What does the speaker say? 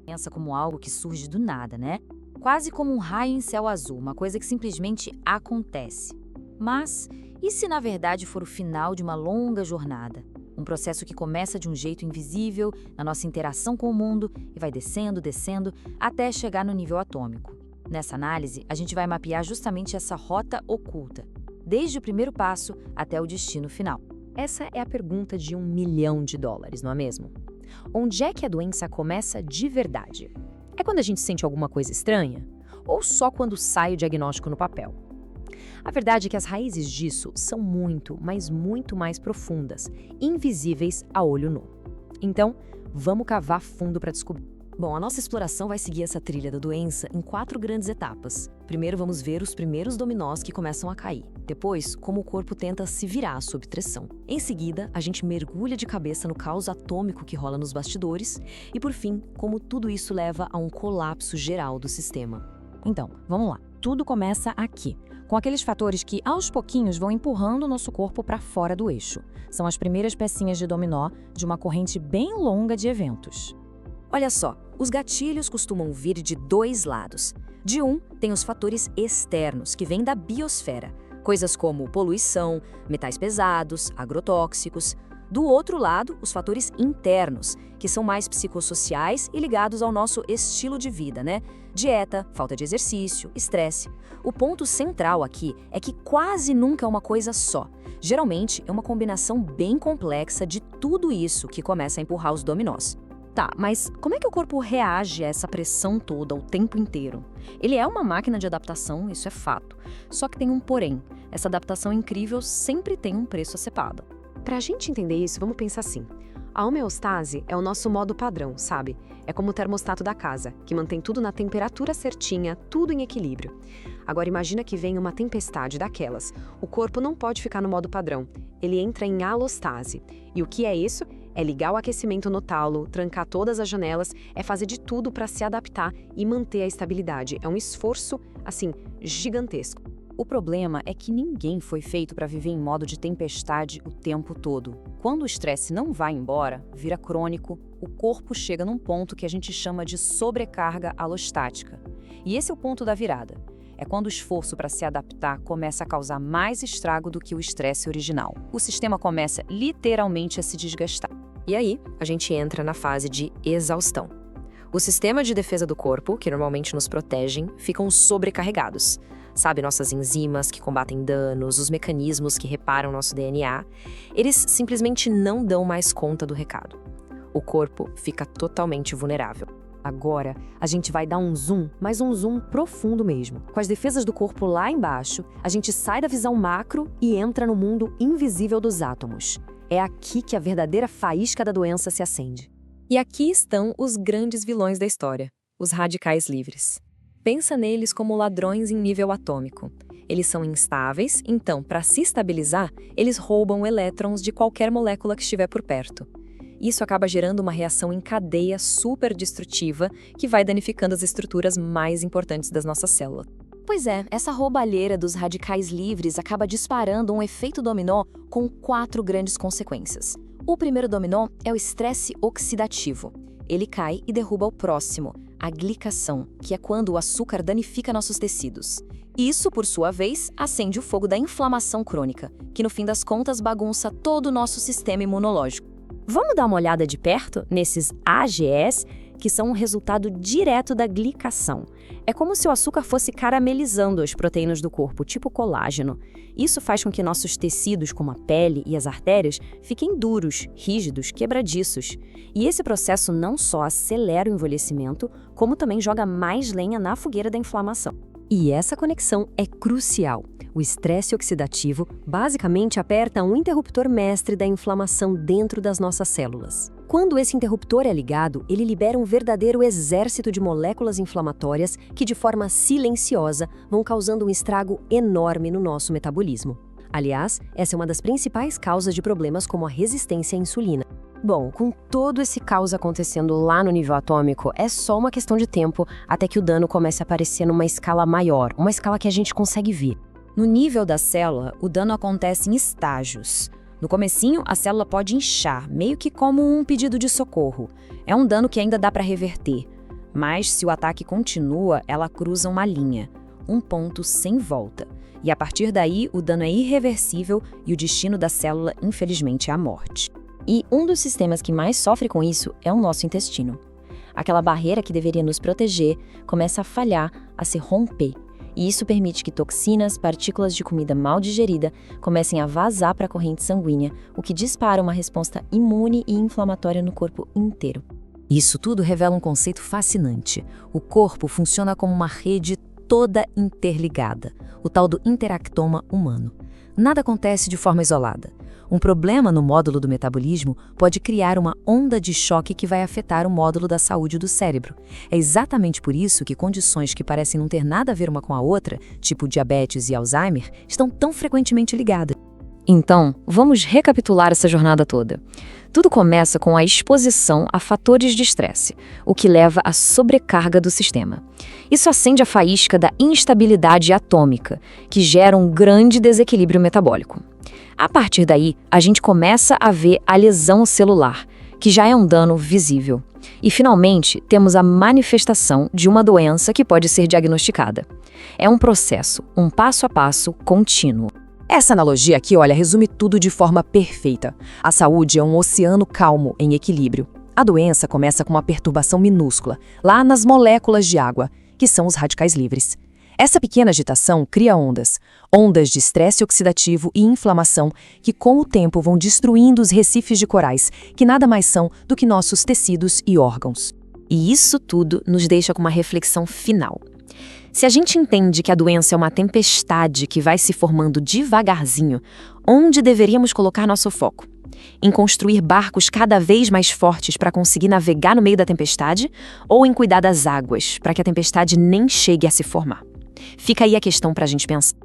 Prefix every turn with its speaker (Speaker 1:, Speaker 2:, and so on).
Speaker 1: Pensa como algo que surge do nada, né? Quase como um raio em céu azul, uma coisa que simplesmente acontece. Mas e se na verdade for o final de uma longa jornada? Um processo que começa de um jeito invisível, na nossa interação com o mundo, e vai descendo, descendo, até chegar no nível atômico. Nessa análise, a gente vai mapear justamente essa rota oculta, desde o primeiro passo até o destino final.
Speaker 2: Essa é a pergunta de $1 milhão, não é mesmo? Onde é que a doença começa de verdade? É quando a gente sente alguma coisa estranha? Ou só quando sai o diagnóstico no papel? A verdade é que as raízes disso são muito, mas muito mais profundas, invisíveis a olho nu. Então, vamos cavar fundo para descobrir.
Speaker 3: Bom, a nossa exploração vai seguir essa trilha da doença em 4 grandes etapas. Primeiro, vamos ver os primeiros dominós que começam a cair. Depois, como o corpo tenta se virar sob pressão. Em seguida, a gente mergulha de cabeça no caos atômico que rola nos bastidores. E, por fim, como tudo isso leva a um colapso geral do sistema.
Speaker 1: Então, vamos lá. Tudo começa aqui, com aqueles fatores que, aos pouquinhos, vão empurrando o nosso corpo para fora do eixo. São as primeiras pecinhas de dominó de uma corrente bem longa de eventos.
Speaker 3: Olha só, os gatilhos costumam vir de 2 lados. De um, tem os fatores externos, que vêm da biosfera, coisas como poluição, metais pesados, agrotóxicos. Do outro lado, os fatores internos, que são mais psicossociais e ligados ao nosso estilo de vida, né? Dieta, falta de exercício, estresse. O ponto central aqui é que quase nunca é uma coisa só. Geralmente, é uma combinação bem complexa de tudo isso que começa a empurrar os dominós.
Speaker 2: Tá, mas como é que o corpo reage a essa pressão toda o tempo inteiro? Ele é uma máquina de adaptação, isso é fato. Só que tem um porém. Essa adaptação incrível sempre tem um preço a ser pago.
Speaker 4: Pra gente entender isso, vamos pensar assim. A homeostase é o nosso modo padrão, sabe? É como o termostato da casa, que mantém tudo na temperatura certinha, tudo em equilíbrio. Agora imagina que vem uma tempestade daquelas. O corpo não pode ficar no modo padrão. Ele entra em alostase. E o que é isso? É ligar o aquecimento no talo, trancar todas as janelas, é fazer de tudo para se adaptar e manter a estabilidade. É um esforço, assim, gigantesco.
Speaker 1: O problema é que ninguém foi feito para viver em modo de tempestade o tempo todo. Quando o estresse não vai embora, vira crônico, o corpo chega num ponto que a gente chama de sobrecarga alostática. E esse é o ponto da virada. É quando o esforço para se adaptar começa a causar mais estrago do que o estresse original. O sistema começa literalmente a se desgastar.
Speaker 4: E aí, a gente entra na fase de exaustão. O sistema de defesa do corpo, que normalmente nos protegem, ficam sobrecarregados. Sabe, nossas enzimas que combatem danos, os mecanismos que reparam nosso DNA, eles simplesmente não dão mais conta do recado. O corpo fica totalmente vulnerável.
Speaker 2: Agora, a gente vai dar um zoom, mas um zoom profundo mesmo. Com as defesas do corpo lá embaixo, a gente sai da visão macro e entra no mundo invisível dos átomos. É aqui que a verdadeira faísca da doença se acende.
Speaker 4: E aqui estão os grandes vilões da história, os radicais livres. Pensa neles como ladrões em nível atômico. Eles são instáveis, então, para se estabilizar, eles roubam elétrons de qualquer molécula que estiver por perto. Isso acaba gerando uma reação em cadeia super destrutiva que vai danificando as estruturas mais importantes das nossas células.
Speaker 3: Pois é, essa roubalheira dos radicais livres acaba disparando um efeito dominó com 4 grandes consequências. O primeiro dominó é o estresse oxidativo. Ele cai e derruba o próximo, a glicação, que é quando o açúcar danifica nossos tecidos. Isso, por sua vez, acende o fogo da inflamação crônica, que no fim das contas bagunça todo o nosso sistema imunológico.
Speaker 2: Vamos dar uma olhada de perto nesses AGEs, que são um resultado direto da glicação. É como se o açúcar fosse caramelizando as proteínas do corpo, tipo colágeno. Isso faz com que nossos tecidos, como a pele e as artérias, fiquem duros, rígidos, quebradiços. E esse processo não só acelera o envelhecimento, como também joga mais lenha na fogueira da inflamação. E essa conexão é crucial. O estresse oxidativo basicamente aperta um interruptor mestre da inflamação dentro das nossas células. Quando esse interruptor é ligado, ele libera um verdadeiro exército de moléculas inflamatórias que, de forma silenciosa, vão causando um estrago enorme no nosso metabolismo. Aliás, essa é uma das principais causas de problemas como a resistência à insulina. Bom, com todo esse caos acontecendo lá no nível atômico, é só uma questão de tempo até que o dano comece a aparecer numa escala maior, uma escala que a gente consegue ver.
Speaker 1: No nível da célula, o dano acontece em estágios. No comecinho, a célula pode inchar, meio que como um pedido de socorro. É um dano que ainda dá para reverter.
Speaker 2: Mas se o ataque continua, ela cruza uma linha, um ponto sem volta. E a partir daí, o dano é irreversível e o destino da célula, infelizmente, é a morte. E um dos sistemas que mais sofre com isso é o nosso intestino. Aquela barreira que deveria nos proteger começa a falhar, a se romper. E isso permite que toxinas, partículas de comida mal digerida comecem a vazar para a corrente sanguínea, o que dispara uma resposta imune e inflamatória no corpo inteiro.
Speaker 3: Isso tudo revela um conceito fascinante. O corpo funciona como uma rede toda interligada, o tal do interactoma humano. Nada acontece de forma isolada. Um problema no módulo do metabolismo pode criar uma onda de choque que vai afetar o módulo da saúde do cérebro. É exatamente por isso que condições que parecem não ter nada a ver uma com a outra, tipo diabetes e Alzheimer, estão tão frequentemente ligadas.
Speaker 2: Então, vamos recapitular essa jornada toda. Tudo começa com a exposição a fatores de estresse, o que leva à sobrecarga do sistema. Isso acende a faísca da instabilidade atômica, que gera um grande desequilíbrio metabólico. A partir daí, a gente começa a ver a lesão celular, que já é um dano visível. E, finalmente, temos a manifestação de uma doença que pode ser diagnosticada. É um processo, um passo a passo contínuo.
Speaker 5: Essa analogia aqui, olha, resume tudo de forma perfeita. A saúde é um oceano calmo, em equilíbrio. A doença começa com uma perturbação minúscula, lá nas moléculas de água, que são os radicais livres. Essa pequena agitação cria ondas de estresse oxidativo e inflamação que, com o tempo, vão destruindo os recifes de corais, que nada mais são do que nossos tecidos e órgãos.
Speaker 2: E isso tudo nos deixa com uma reflexão final. Se a gente entende que a doença é uma tempestade que vai se formando devagarzinho, onde deveríamos colocar nosso foco? Em construir barcos cada vez mais fortes para conseguir navegar no meio da tempestade ou em cuidar das águas, para que a tempestade nem chegue a se formar? Fica aí a questão para a gente pensar.